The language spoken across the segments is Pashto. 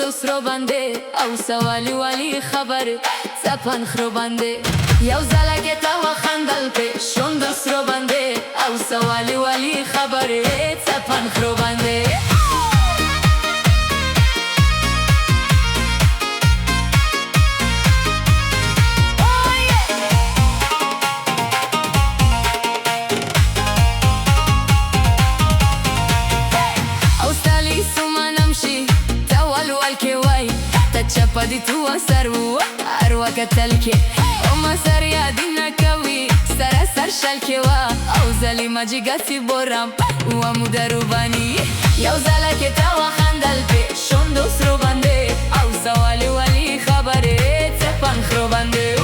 شوندو سرو باندې او سوالی والی خبر څپن خرو باندې یو ځله کې تا وخندل په شوندو سرو باندې او سوالی والی خبر څپن خرو باندې چپدی تو سر و اروا کتل که او ما سر یادی نکوی سر شل که و او زلی مجیگتی برم و امو درو بانی یو زله که تا و خندل پی شوندو سرو بنده او سوالی ولی خبره تپن خرو بنده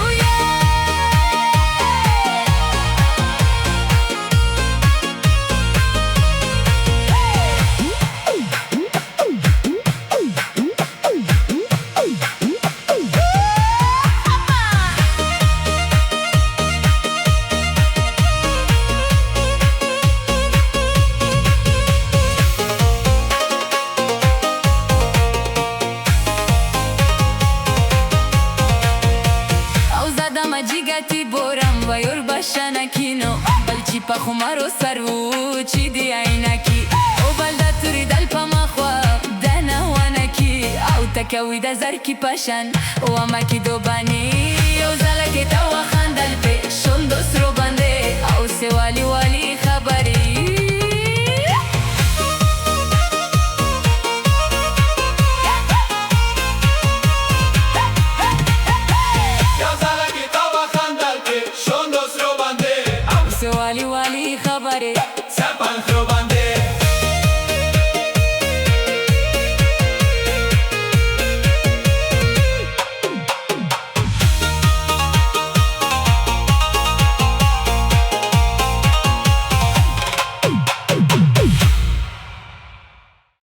مجیگتی برم و یور باشنکینو بلچی پا خمارو سرو چی دی عینکی او بلده توری دل پا مخوا دنوانکی او تکوی ده زرکی پاشن و امکی دو بانی او زلکی تا و خندل پی شوندو سرو